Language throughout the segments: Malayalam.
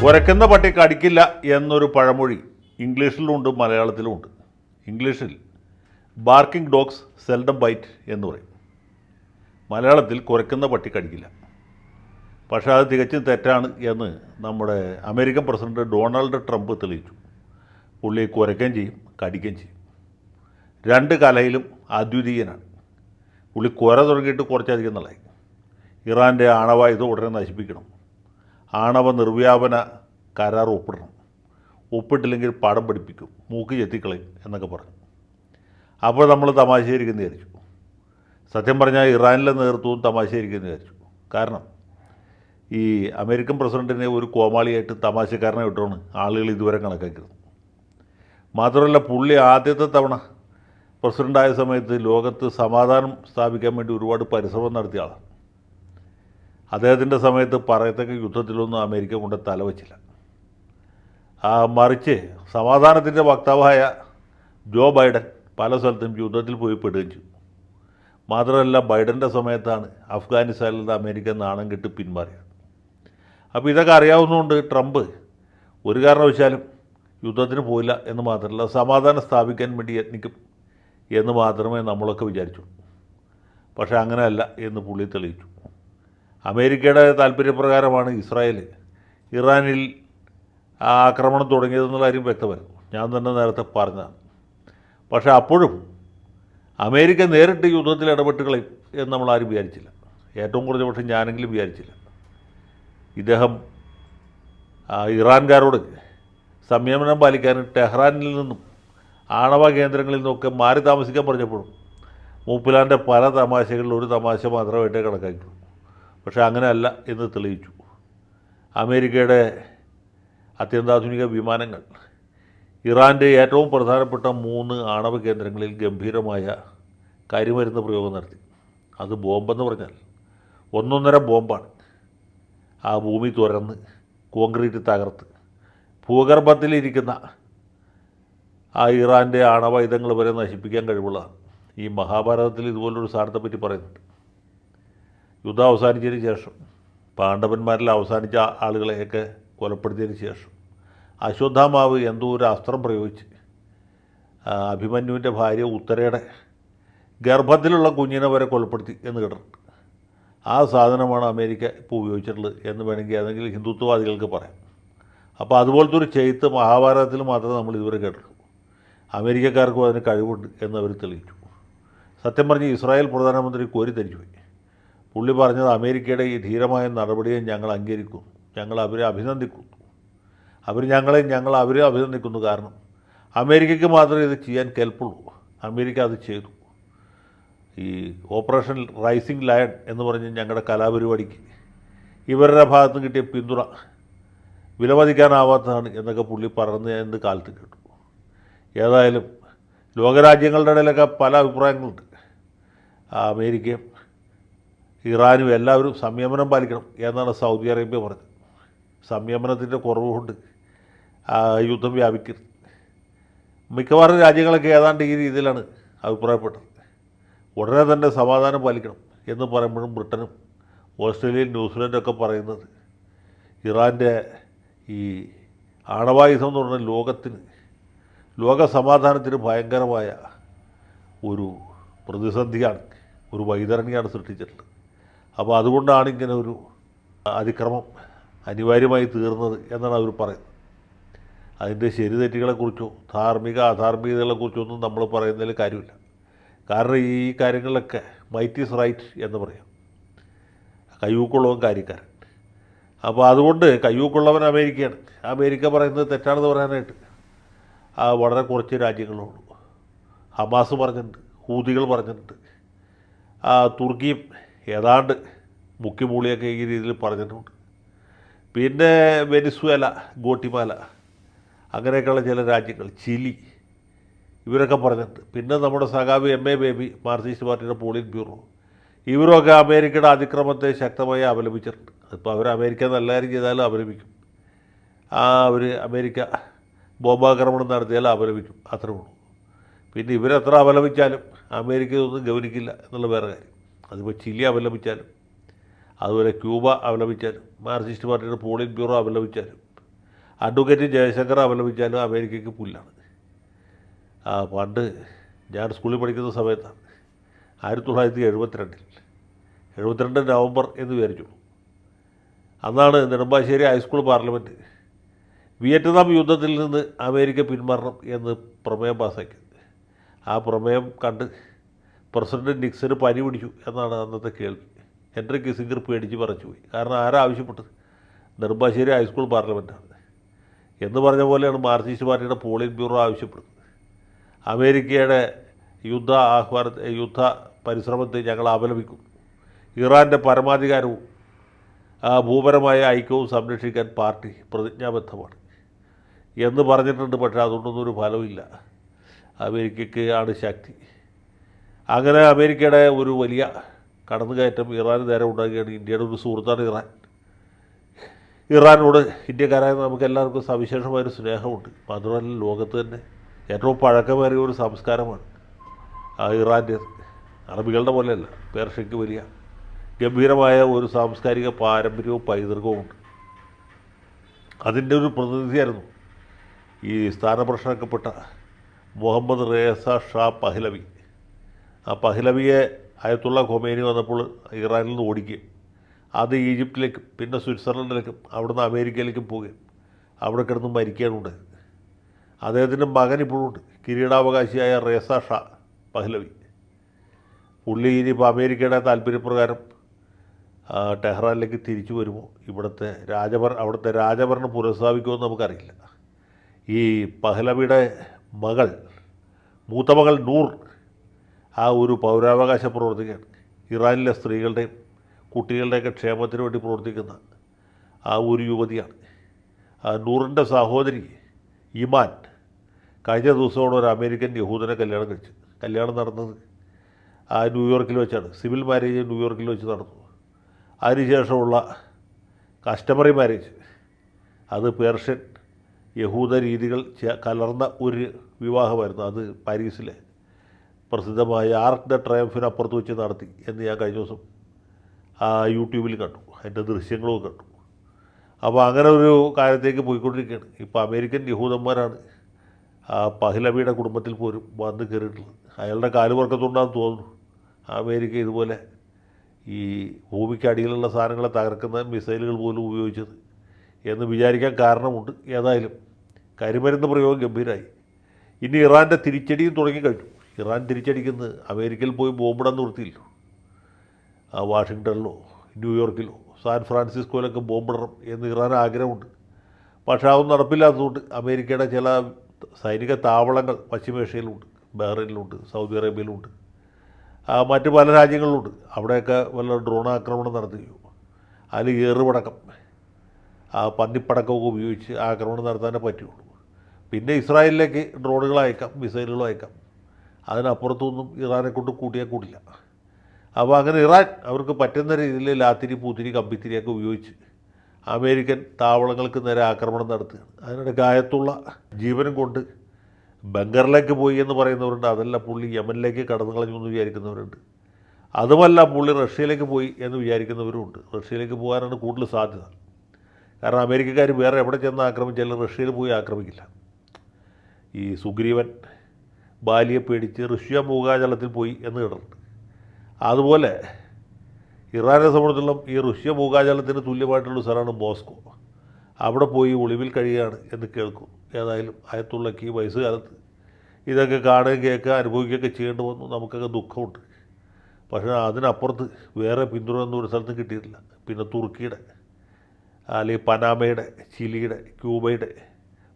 കുരയ്ക്കുന്ന പട്ടി കടിക്കില്ല എന്നൊരു പഴമൊഴി ഇംഗ്ലീഷിലുമുണ്ട് മലയാളത്തിലുമുണ്ട്. ഇംഗ്ലീഷിൽ ബാർക്കിംഗ് ഡോഗ്സ് സെൽഡം ബൈറ്റ് എന്ന് പറയും. മലയാളത്തിൽ കുരയ്ക്കുന്ന പട്ടി കടിക്കില്ല. പക്ഷേ അത് തികച്ചും തെറ്റാണ് എന്ന് നമ്മുടെ അമേരിക്കൻ പ്രസിഡന്റ് ഡൊണാൾഡ് ട്രംപ് തെളിയിച്ചു. പുള്ളി കുരയ്ക്കുകയും ചെയ്യും, കടിക്കുകയും ചെയ്യും. രണ്ട് കലയിലും അദ്വിതീയനാണ്. പുള്ളി കുര തുടങ്ങിയിട്ട് കുറച്ചധികം നാളായി. ഇറാൻ്റെ ആണവായുധം ഉടനെ നശിപ്പിക്കണം, ആണവ നിർവ്യാപന കരാർ ഒപ്പിടണം, ഒപ്പിട്ടില്ലെങ്കിൽ പടം പഠിപ്പിക്കും, മൂക്ക് ചെത്തിക്കളയും എന്നൊക്കെ പറഞ്ഞു. അപ്പോൾ നമ്മൾ തമാശയായിരിക്കുന്നു വിചാരിച്ചു. സത്യം പറഞ്ഞാൽ ഇറാനിലെ നേതൃത്വവും തമാശയായിരിക്കുന്നു വിചാരിച്ചു. കാരണം ഈ അമേരിക്കൻ പ്രസിഡൻറ്റിനെ ഒരു കോമാളിയായിട്ട് തമാശക്കാരനെ വിട്ടാണ് ആളുകൾ ഇതുവരെ കണക്കാക്കിയത്. മാത്രമല്ല, പുള്ളി ആദ്യത്തെ തവണ പ്രസിഡൻ്റായ സമയത്ത് ലോകത്ത് സമാധാനം സ്ഥാപിക്കാൻ വേണ്ടി ഒരുപാട് പരിശ്രമം നടത്തിയ ആളാണ്. അദ്ദേഹത്തിൻ്റെ സമയത്ത് പറയത്തക്ക യുദ്ധത്തിലൊന്നും അമേരിക്ക കൊണ്ട് തലവച്ചില്ല. മറിച്ച് സമാധാനത്തിൻ്റെ വക്താവായ ജോ ബൈഡൻ പല സ്ഥലത്തും യുദ്ധത്തിൽ പോയി പെടുകയും ചെയ്തു. മാത്രമല്ല, ബൈഡൻ്റെ സമയത്താണ് അഫ്ഗാനിസ്ഥാനിൽ നിന്ന് അമേരിക്ക നാണം കെട്ട് പിന്മാറിയത്. അപ്പോൾ ഇതൊക്കെ അറിയാവുന്നതുകൊണ്ട് ട്രംപ് ഒരു കാരണവശാലും യുദ്ധത്തിന് പോയില്ല എന്ന് മാത്രമല്ല, സമാധാനം സ്ഥാപിക്കാൻ വേണ്ടി യത്നിക്കും എന്ന് മാത്രമേ നമ്മളൊക്കെ വിചാരിച്ചു. പക്ഷേ അങ്ങനെയല്ല എന്ന് പുള്ളി തെളിയിച്ചു. അമേരിക്കയുടെ താല്പര്യപ്രകാരമാണ് ഇസ്രായേൽ ഇറാനിൽ ആക്രമണം തുടങ്ങിയതെന്നുള്ള കാര്യം വ്യക്തമായിരുന്നു. ഞാൻ തന്നെ നേരത്തെ പറഞ്ഞതാണ്. പക്ഷേ അപ്പോഴും അമേരിക്ക നേരിട്ട് യുദ്ധത്തിൽ ഇടപെട്ട് കളയും എന്ന് നമ്മളാരും വിചാരിച്ചില്ല. ഏറ്റവും കുറഞ്ഞ പക്ഷേ ഞാനെങ്കിലും വിചാരിച്ചില്ല. ഇദ്ദേഹം ഇറാൻകാരോട് സംയമനം പാലിക്കാൻ ടെഹ്റാനിൽ നിന്നും ആണവ കേന്ദ്രങ്ങളിൽ നിന്നൊക്കെ മാറി താമസിക്കാൻ പറഞ്ഞപ്പോഴും മൂപ്പിലാൻ്റെ പല തമാശകളിൽ ഒരു തമാശ മാത്രമായിട്ടേ കണക്കാക്കിയുള്ളൂ. പക്ഷേ അങ്ങനെയല്ല എന്ന് തെളിയിച്ചു. അമേരിക്കയുടെ അത്യന്താധുനിക വിമാനങ്ങൾ ഇറാൻ്റെ ഏറ്റവും പ്രധാനപ്പെട്ട 3 ആണവ കേന്ദ്രങ്ങളിൽ ഗംഭീരമായ കരിമരുന്ന് പ്രയോഗം നടത്തി. അത് ബോംബെന്ന് പറഞ്ഞാൽ 1.5 ബോംബാണ്. ആ ഭൂമി തുരന്ന് കോൺക്രീറ്റ് തകർത്ത് ഭൂഗർഭത്തിലിരിക്കുന്ന ആ ഇറാൻ്റെ ആണവായുധങ്ങൾ വരെ നശിപ്പിക്കാൻ കഴിവുള്ളതാണ്. ഈ മഹാഭാരതത്തിൽ ഇതുപോലൊരു സാധനത്തെപ്പറ്റി പറയുന്നുണ്ട്. യുദ്ധം അവസാനിച്ചതിന് ശേഷം പാണ്ഡവന്മാരിൽ അവസാനിച്ച ആളുകളെയൊക്കെ കൊലപ്പെടുത്തിയതിന് ശേഷം അശ്വത്ഥാമാവ് എന്തോ ഒരു അസ്ത്രം പ്രയോഗിച്ച് അഭിമന്യുവിൻ്റെ ഭാര്യ ഉത്തരയുടെ ഗർഭത്തിലുള്ള കുഞ്ഞിനെ വരെ കൊലപ്പെടുത്തി എന്ന് കേട്ടിട്ടുണ്ട്. ആ സാധനമാണ് അമേരിക്ക ഇപ്പോൾ ഉപയോഗിച്ചിട്ടുള്ളത് എന്ന് വേണമെങ്കിൽ ഏതെങ്കിലും ഹിന്ദുത്വവാദികൾക്ക് പറയാം. അപ്പോൾ അതുപോലത്തെ ഒരു ചെയ്ത്ത് മഹാഭാരതത്തിൽ മാത്രമേ നമ്മൾ ഇതുവരെ കേട്ടിട്ടുള്ളൂ. അമേരിക്കക്കാർക്കും അതിന് കഴിവുണ്ട് എന്നവർ തെളിയിച്ചു. സത്യം പറഞ്ഞ് ഇസ്രായേൽ പ്രധാനമന്ത്രി കോരിത്തരിച്ചുപോയി. പുള്ളി പറഞ്ഞത് അമേരിക്കയുടെ ഈ ധീരമായ നടപടിയെ ഞങ്ങൾ അംഗീകരിക്കുന്നു, ഞങ്ങൾ അവരെ അഭിനന്ദിക്കുന്നു. അവരെ അഭിനന്ദിക്കുന്നു. കാരണം അമേരിക്കയ്ക്ക് മാത്രമേ ഇത് ചെയ്യാൻ കെൽപ്പുള്ളൂ. അമേരിക്ക അത് ചെയ്തു. ഈ ഓപ്പറേഷൻ റൈസിംഗ് ലയൺ എന്ന് പറഞ്ഞ് ഞങ്ങളുടെ കലാപരിപാടിക്ക് ഇവരുടെ ഭാഗത്ത് കിട്ടിയ പിന്തുണ വിലമതിക്കാനാവാത്തതാണ് എന്നൊക്കെ പുള്ളി പറഞ്ഞ് എന്ത് കാലത്ത് കേട്ടു. ഏതായാലും ലോകരാജ്യങ്ങളുടെ ഇടയിലൊക്കെ പല അഭിപ്രായങ്ങളുണ്ട്. അമേരിക്കയും ഇറാനും എല്ലാവരും സംയമനം പാലിക്കണം എന്നാണ് സൗദി അറേബ്യ പറഞ്ഞത്. സംയമനത്തിൻ്റെ കുറവ് കൊണ്ട് യുദ്ധം വ്യാപിക്കരുത്. മിക്കവാറും രാജ്യങ്ങളൊക്കെ ഏതാണ്ട് ഈ രീതിയിലാണ് അഭിപ്രായപ്പെട്ടത്. ഉടനെ തന്നെ സമാധാനം പാലിക്കണം എന്ന് പറയുമ്പോഴും ബ്രിട്ടനും ഓസ്ട്രേലിയയും ന്യൂസിലൻഡൊക്കെ പറയുന്നത് ഇറാൻ്റെ ഈ ആണവായുധം എന്ന് പറഞ്ഞാൽ ലോക സമാധാനത്തിന് ഭയങ്കരമായ ഒരു പ്രതിസന്ധിയാണ്, ഒരു വൈതരണിയാണ് സൃഷ്ടിച്ചിട്ടുള്ളത്. അപ്പോൾ അതുകൊണ്ടാണ് ഇങ്ങനെ ഒരു അതിക്രമം അനിവാര്യമായി തീർന്നത് എന്നാണ് അവർ പറയുന്നത്. അതിൻ്റെ ശരി തെറ്റുകളെക്കുറിച്ചോ അധാർമികതകളെക്കുറിച്ചോ ഒന്നും നമ്മൾ പറയുന്നതിൽ കാര്യമില്ല. കാരണം ഈ കാര്യങ്ങളിലൊക്കെ മൈറ്റ് ഈസ് റൈറ്റ് എന്ന് പറയാം. കയ്യൂക്കുള്ളവൻ കാര്യക്കാരൻ. അപ്പോൾ അതുകൊണ്ട് കയ്യൂക്കുള്ളവൻ അമേരിക്കയാണ്. അമേരിക്ക പറയുന്നത് തെറ്റാണെന്ന് പറയാനായിട്ട് വളരെ കുറച്ച് രാജ്യങ്ങളുള്ളൂ. ഹമാസ് പറഞ്ഞിട്ടുണ്ട്, ഹൂതികൾ പറഞ്ഞിട്ടുണ്ട്, തുർക്കിയും ഏതാണ്ട് മുക്കിമൂളിയൊക്കെ ഈ രീതിയിൽ പറഞ്ഞിട്ടുണ്ട്. പിന്നെ വെനിസ്വേല, ഗോട്ടിമാല, അങ്ങനെയൊക്കെയുള്ള ചില രാജ്യങ്ങൾ, ചിലി, ഇവരൊക്കെ പറഞ്ഞിട്ടുണ്ട്. പിന്നെ നമ്മുടെ സഖാവ് MA ബേബി, മാർക്സിസ്റ്റ് പാർട്ടിയുടെ പോളിറ്റ് ബ്യൂറോ, ഇവരൊക്കെ അമേരിക്കയുടെ അതിക്രമത്തെ ശക്തമായി അപലപിച്ചിട്ടുണ്ട്. ഇപ്പോൾ അവർ അമേരിക്ക നല്ല കാര്യം ചെയ്താലും അപലപിക്കും. അവർ അമേരിക്ക ബോംബാക്രമണം നടത്തിയാലും അപലപിക്കും, അത്രേ ഉള്ളൂ. പിന്നെ ഇവരെത്ര അപലപിച്ചാലും അമേരിക്ക ഇതൊന്നും ഗൗനിക്കില്ല എന്നുള്ള വേറെ കാര്യം. അതിപ്പോൾ ചിലി അപലപിച്ചാലും അതുപോലെ ക്യൂബ അപലപിച്ചാലും മാർക്സിസ്റ്റ് പാർട്ടിയുടെ പോളിറ്റ് ബ്യൂറോ അപലപിച്ചാലും അഡ്വക്കേറ്റ് ജയശങ്കർ അപലപിച്ചാലും അമേരിക്കയ്ക്ക് പുല്ലാണ്. പണ്ട് ഞാൻ സ്കൂളിൽ പഠിക്കുന്ന സമയത്താണ് 1972 നവംബർ എന്ന് വിചാരിച്ചു. അന്നാണ് നെടുമ്പാശ്ശേരി ഹൈസ്കൂൾ പാർലമെൻറ്റ് വിയറ്റ്നാം യുദ്ധത്തിൽ നിന്ന് അമേരിക്ക പിന്മാറണം എന്ന് പ്രമേയം പാസ്സാക്കിയത്. ആ പ്രമേയം കണ്ട് പ്രസിഡന്റ് നിക്സന് പനി പിടിച്ചു എന്നാണ് അന്നത്തെ കേൾവി. ഹെൻറി കിസിംഗർ പേടിച്ച് പറിച്ചു പോയി. കാരണം ആരാ ആവശ്യപ്പെട്ടത്? നെടുമ്പാശ്ശേരി ഹൈസ്കൂൾ പാർലമെൻറ്റാണ്. എന്ന് പറഞ്ഞ പോലെയാണ് മാർക്സിസ്റ്റ് പാർട്ടിയുടെ പോളിറ്റ് ബ്യൂറോ ആവശ്യപ്പെടുന്നത്. അമേരിക്കയുടെ യുദ്ധ പരിശ്രമത്തെ ഞങ്ങൾ അപലപിക്കുന്നു. ഇറാൻ്റെ പരമാധികാരവും ഭൂപരമായ ഐക്യവും സംരക്ഷിക്കാൻ പാർട്ടി പ്രതിജ്ഞാബദ്ധമാണ് എന്ന് പറഞ്ഞിട്ടുണ്ട്. പക്ഷേ അതുകൊണ്ടൊന്നും ഒരു ഫലമില്ല. അമേരിക്കയ്ക്ക് ആണ് ശക്തി. അങ്ങനെ അമേരിക്കയുടെ ഒരു വലിയ കടന്നുകയറ്റം ഇറാന് നേരെ ഉണ്ടാകുകയാണ്. ഇന്ത്യയുടെ ഒരു സുഹൃത്താണ് ഇറാൻ. ഇറാനോട് ഇന്ത്യക്കാരായ നമുക്ക് എല്ലാവർക്കും സവിശേഷമായൊരു സ്നേഹമുണ്ട്. മാത്രമല്ല ലോകത്ത് തന്നെ ഏറ്റവും പഴക്കമേറിയ ഒരു സംസ്കാരമാണ് ഇറാൻ്റേത്. അറബികളുടെ പോലെയല്ല, പേർഷ്യയ്ക്ക് വലിയ ഗംഭീരമായ ഒരു സാംസ്കാരിക പാരമ്പര്യവും പൈതൃകവും ഉണ്ട്. അതിൻ്റെ ഒരു പ്രതിനിധിയായിരുന്നു ഈ സ്ഥാനപ്രശ്നമാക്കപ്പെട്ട മുഹമ്മദ് റേസ ഷാ പഹ്ലവി. ആ പഹ്ലവിയെ അയത്തുള്ള ഖൊമേനി വന്നപ്പോൾ ഇറാനിൽ നിന്ന് ഓടിക്കുകയും അത് ഈജിപ്തിലേക്കും പിന്നെ സ്വിറ്റ്സർലൻഡിലേക്കും അവിടുന്ന് അമേരിക്കയിലേക്കും പോവുകയും അവിടെ കിടന്ന് മരിക്കുകയാണ് ഉണ്ടായത്. അദ്ദേഹത്തിൻ്റെ മകൻ ഇപ്പോഴുണ്ട്, കിരീടാവകാശിയായ റേസ ഷാ പഹ്ലവി. പുള്ളി ഇനിയിപ്പോൾ അമേരിക്കയുടെ താല്പര്യപ്രകാരം ടെഹ്റാനിലേക്ക് തിരിച്ചു വരുമോ, അവിടുത്തെ രാജഭരണം പുനഃസ്ഥാപിക്കുമെന്ന് നമുക്കറിയില്ല. ഈ പഹ്ലവിയുടെ മൂത്ത മകൾ നൂർ ഒരു പൗരാവകാശ പ്രവർത്തകയാണ്. ഇറാനിലെ സ്ത്രീകളുടെയും കുട്ടികളുടെയൊക്കെ ക്ഷേമത്തിന് വേണ്ടി പ്രവർത്തിക്കുന്ന ഒരു യുവതിയാണ്. നൂറിൻ്റെ സഹോദരി ഇമാൻ കഴിഞ്ഞ ദിവസമാണ് ഒരു അമേരിക്കൻ യഹൂദനെ കല്യാണം നടന്നത് ന്യൂയോർക്കിൽ വെച്ചാണ്. സിവിൽ മാരേജ് ന്യൂയോർക്കിൽ വെച്ച് നടന്നു. അതിനുശേഷമുള്ള കസ്റ്റമറി മാരേജ് അത് പേർഷ്യൻ യഹൂദ രീതികൾ കലർന്ന ഒരു വിവാഹമായിരുന്നു. അത് പാരീസിലെ പ്രസിദ്ധമായ ആർക്ക് ദ ട്രയംഫിനപ്പുറത്ത് വെച്ച് നടത്തി എന്ന് ഞാൻ കഴിഞ്ഞ ദിവസം യൂട്യൂബിൽ കണ്ടു. അതിൻ്റെ ദൃശ്യങ്ങളും കണ്ടു. അപ്പോൾ അങ്ങനെ ഒരു കാര്യത്തേക്ക് പോയിക്കൊണ്ടിരിക്കുകയാണ്. ഇപ്പോൾ അമേരിക്കൻ യഹൂദന്മാരാണ് പഹ്ലവിയുടെ കുടുംബത്തിൽ പോലും വന്ന് കയറിയിട്ടുള്ളത്. അയാളുടെ കാലുപറക്കത്തുണ്ടാകുന്ന തോന്നുന്നു. അമേരിക്ക ഇതുപോലെ ഈ ഭൂമിക്ക് അടിയിലുള്ള സാധനങ്ങളെ തകർക്കുന്ന മിസൈലുകൾ പോലും ഉപയോഗിച്ചത് എന്ന് വിചാരിക്കാൻ കാരണമുണ്ട്. ഏതായാലും കരിമരുന്ന് പ്രയോഗം ഗംഭീരമായി. ഇനി ഇറാൻ്റെ തിരിച്ചടിയും തുടങ്ങിക്കഴിഞ്ഞു. ഇറാൻ തിരിച്ചടിക്കുന്നത് അമേരിക്കയിൽ പോയി ബോംബിടാൻ നിർത്തിയില്ല. വാഷിങ്ടണിലോ ന്യൂയോർക്കിലോ സാൻ ഫ്രാൻസിസ്കോയിലൊക്കെ ബോംബിടണം എന്ന് ഇറാൻ ആഗ്രഹമുണ്ട്. പക്ഷേ അതൊന്നും നടപ്പില്ലാത്തതുകൊണ്ട് അമേരിക്കയുടെ ചില സൈനിക താവളങ്ങൾ പശ്ചിമേഷ്യയിലുണ്ട്, ബഹ്റൈനിലുണ്ട്, സൗദി അറേബ്യയിലുണ്ട്, മറ്റ് പല രാജ്യങ്ങളിലുണ്ട്. അവിടെയൊക്കെ വല്ല ഡ്രോൺ ആക്രമണം നടത്തുകയോ അതിൽ ഏറുപടക്കം പന്നിപ്പടക്കമൊക്കെ ഉപയോഗിച്ച് ആക്രമണം നടത്താനേ പറ്റുള്ളൂ. പിന്നെ ഇസ്രായേലിലേക്ക് ഡ്രോണുകൾ അയക്കാം, മിസൈലുകൾ അയക്കാം. അതിനപ്പുറത്തൊന്നും ഇറാനെ കൊണ്ട് കൂട്ടിയാൽ കൂടില്ല. അപ്പോൾ അങ്ങനെ ഇറാൻ അവർക്ക് പറ്റുന്ന രീതിയിൽ ലാത്തിരി പൂത്തിരി കമ്പിത്തിരിയൊക്കെ ഉപയോഗിച്ച് അമേരിക്കൻ താവളങ്ങൾക്ക് നേരെ ആക്രമണം നടത്തുകയാണ്. അതിനിടയ്ക്ക് ആയത്തുള്ള ജീവനും കൊണ്ട് ബംഗറിലേക്ക് പോയി എന്ന് പറയുന്നവരുണ്ട്. അതല്ല, പുള്ളി യമനിലേക്ക് കടന്നു കളഞ്ഞു എന്ന് വിചാരിക്കുന്നവരുണ്ട്. അതുമല്ല, പുള്ളി റഷ്യയിലേക്ക് പോയി എന്ന് വിചാരിക്കുന്നവരുമുണ്ട്. റഷ്യയിലേക്ക് പോകാനാണ് കൂടുതൽ സാധ്യത. കാരണം അമേരിക്കക്കാർ വേറെ എവിടെ ചെന്ന് ആക്രമിച്ചാലും റഷ്യയിൽ പോയി ആക്രമിക്കില്ല. ഈ സുഗ്രീവൻ ബാലിയെ പേടിച്ച് റഷ്യ മൂകാജലത്തിൽ പോയി എന്ന് കേട്ടിട്ടുണ്ട്. അതുപോലെ ഇറാനെ സംബന്ധിച്ചിടത്തോളം ഈ റഷ്യ മൂകാജലത്തിന് തുല്യമായിട്ടുള്ള സ്ഥലമാണ് മോസ്കോ. അവിടെ പോയി ഒളിവിൽ കഴിയുകയാണ് എന്ന് കേൾക്കും. ഏതായാലും അയത്തുള്ളക്ക് ഈ വയസ്സുകാലത്ത് ഇതൊക്കെ കാണുകയും കേൾക്കുക അനുഭവിക്കുകയൊക്കെ ചെയ്യേണ്ടി വന്നു. നമുക്കൊക്കെ ദുഃഖമുണ്ട്. പക്ഷേ അതിനപ്പുറത്ത് വേറെ പിന്തുണയൊന്നും ഒരു സ്ഥലത്തും കിട്ടിയിട്ടില്ല. പിന്നെ തുർക്കിയുടെ അല്ലെങ്കിൽ പനാമയുടെ, ചിലിയുടെ, ക്യൂബയുടെ,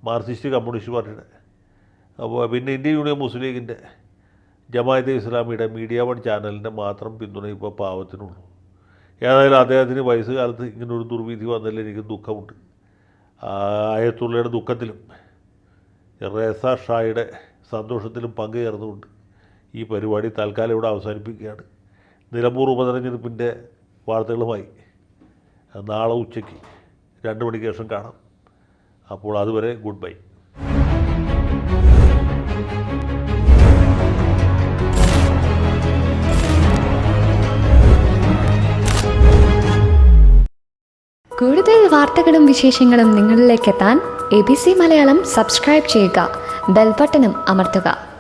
മാർക്സിസ്റ്റ് കമ്മ്യൂണിസ്റ്റ് പാർട്ടിയുടെ, അപ്പോൾ പിന്നെ ഇന്ത്യൻ യൂണിയൻ മുസ്ലിം ലീഗിൻ്റെ, ജമാഅത്തെ ഇസ്ലാമിയുടെ, മീഡിയ വൺ ചാനലിൻ്റെ മാത്രം പിന്തുണ ഇപ്പോൾ പാവത്തിനുള്ളൂ. ഏതായാലും അദ്ദേഹത്തിന് വയസ്സുകാലത്ത് ഇങ്ങനൊരു ദുർവിധി വന്നതിൽ എനിക്ക് ദുഃഖമുണ്ട്. ആയത്തുള്ളയുടെ ദുഃഖത്തിലും റേസ ഷായുടെ സന്തോഷത്തിലും പങ്കുചേർന്നുകൊണ്ട് ഈ പരിപാടി തൽക്കാലം ഇവിടെ അവസാനിപ്പിക്കുകയാണ്. നിലമ്പൂർ ഉപതെരഞ്ഞെടുപ്പിൻ്റെ വാർത്തകളുമായി നാളെ ഉച്ചയ്ക്ക് 2 മണിക്ക് ശേഷം കാണാം. അപ്പോൾ അതുവരെ ഗുഡ് ബൈ. കൂടുതൽ വാർത്തകളും വിശേഷങ്ങളും നിങ്ങളിലേക്ക് എത്താൻ ABC മലയാളം സബ്സ്ക്രൈബ് ചെയ്യുക, ബെൽബട്ടനും അമർത്തുക.